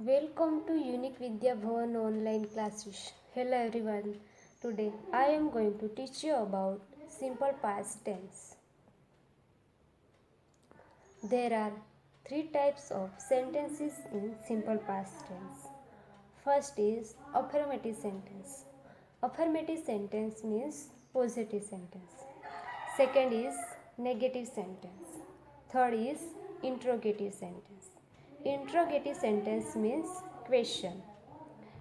Welcome to Unique Vidya Bhavan online classes. Hello everyone. Today I am going to teach you about simple past tense. There are three types of sentences in simple past tense. First is affirmative sentence. Affirmative sentence means positive sentence. Second is negative sentence. Third is interrogative sentence. Interrogative sentence means question.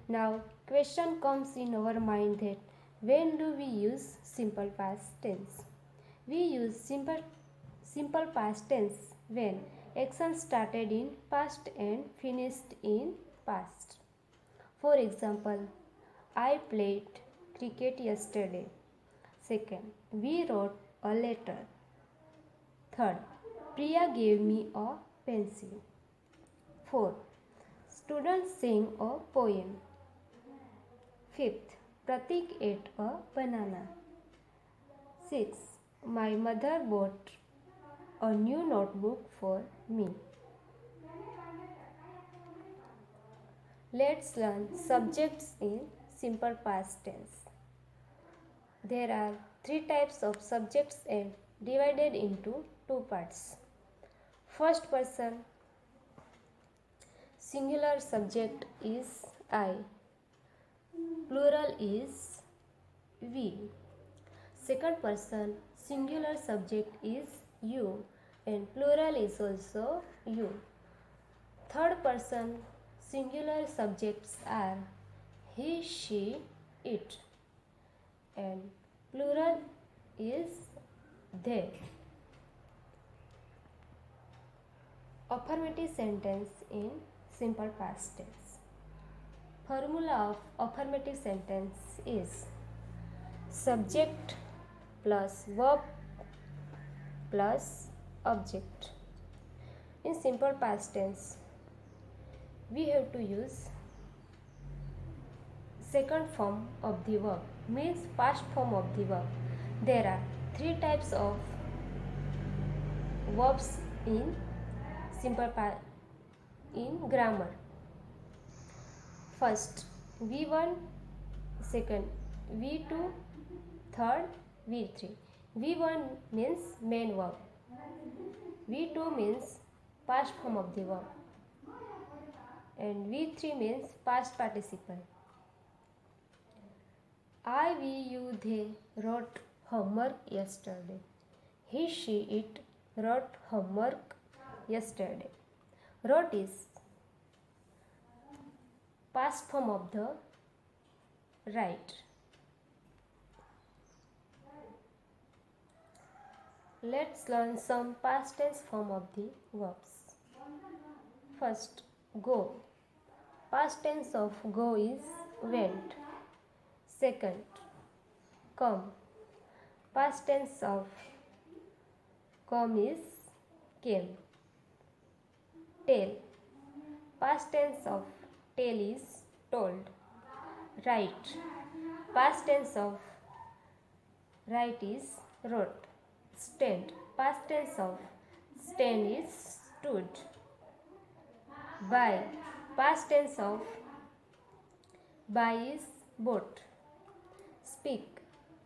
Now, question comes in our mind that when do we use simple past tense? We use simple past tense when action started in past and finished in past. For example, I played cricket yesterday. Second, we wrote a letter. Third, Priya gave me a pencil. Fourth, students sang a poem. Fifth, Pratik ate a banana. Sixth, my mother bought a new notebook for me. Let's learn subjects in simple past tense. There are three types of subjects and divided into two parts. First person singular subject is I, plural is we. Second person singular subject is you and plural is also you. Third person singular subjects are he, she, it and plural is they. Affirmative sentence in simple past tense. Formula of affirmative sentence is subject plus verb plus object. In simple past tense, we have to use second form of the verb, means past form of the verb. There are three types of verbs in in grammar. First, V1, second, V2, third, V3. V1 means main verb. V2 means past form of the verb. And V3 means past participle. I, we, you, they wrote homework yesterday. He, she, it wrote homework yesterday. Wrote is past form of the write. Let's learn some past tense form of the verbs. First, go. Past tense of go is went. Second, come. Past tense of come is came. Tell. Past tense of tell is told. Write. Past tense of write is wrote. Stand. Past tense of stand is stood. Buy. Past tense of buy is bought. Speak.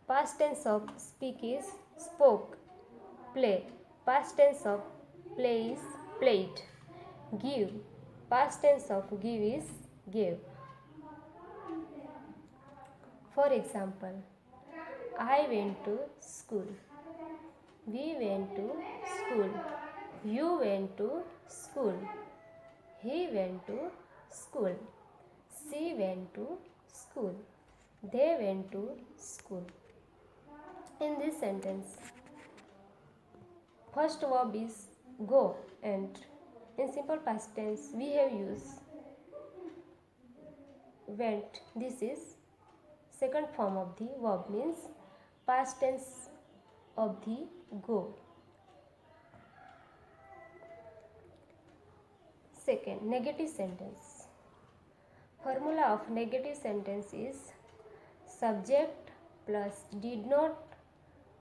Past tense of speak is spoke. Play. Past tense of play is played. Give. Past tense of give is gave. For example, I went to school. We went to school. You went to school. He went to school. She went to school. They went to school. In this sentence, first verb is go and in simple past tense we have used went. This is second form of the verb, means past tense of the go. Second, negative sentence. Formula of negative sentence is subject plus did not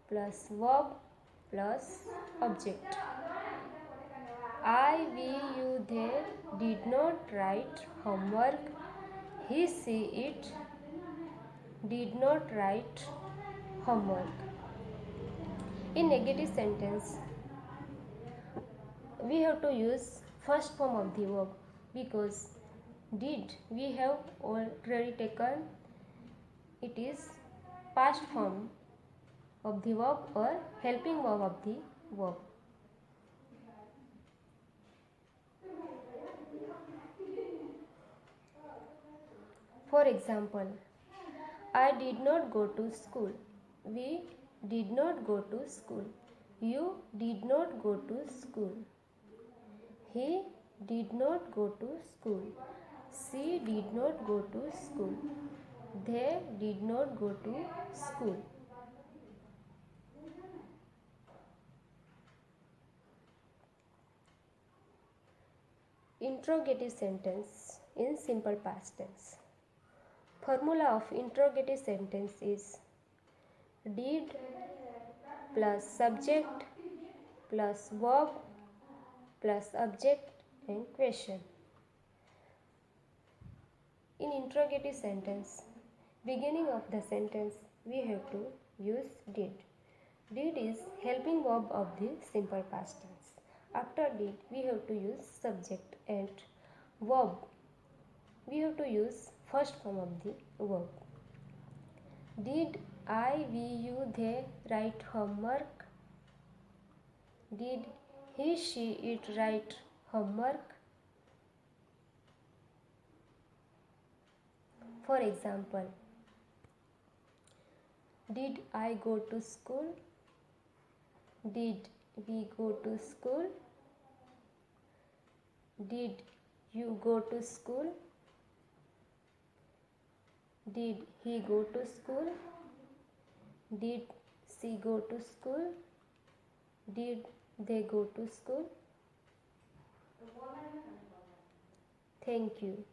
plus verb plus object. I, we, you, They did not write homework. He, she, it did not write homework. In negative sentence, we have to use first form of the verb because did we have already taken, it is past form of the verb or helping verb of the verb. For example, I did not go to school. We did not go to school. You did not go to school. He did not go to school. She did not go to school. They did not go to school. Interrogative sentence in simple past tense. Formula of interrogative sentence is did plus subject plus verb plus object and question. In interrogative sentence, beginning of the sentence we have to use did. Did is helping verb of the simple past tense. After did we have to use subject and verb. We have to use first form of the verb. Did I, we, you, they write homework? Did he, she, it write homework? For example, did I go to school? Did we go to school? Did you go to school? Did he go to school? Did she go to school? Did they go to school? Thank you.